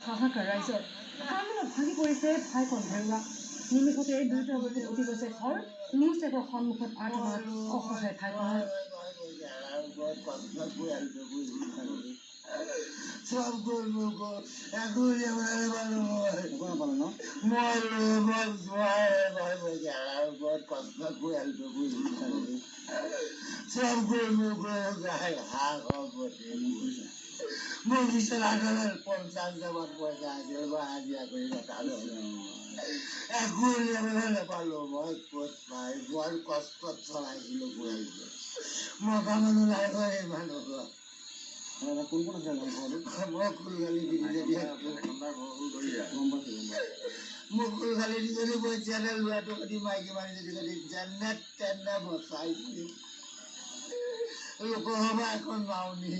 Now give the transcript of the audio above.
হাহাকাৰ ৰাইজৰ কামত ভাগি পৰিছে ঠাইখন হেৰুৱা নিমিষতে দুটা বুকুত উঠি গৈছে ঘৰ নিউজ টেকৰ সন্মুখত আৰ্তনাদ অসহায় ঠাইখনৰ সব করব এখন ভালো সব করব মহিষের 50,000 পয়সা আছে হাজিরা করে এখন ভালো বড় কষ্ট চলাইছিল মকা মানুষ লাগে ভালো কোন কোন আছে মুকুল খালি নিজে বলছে লুয়াটো কদি মাইকি মারি যদি জান্নাত টান্না বসাই লোক হবা এখন মাউনি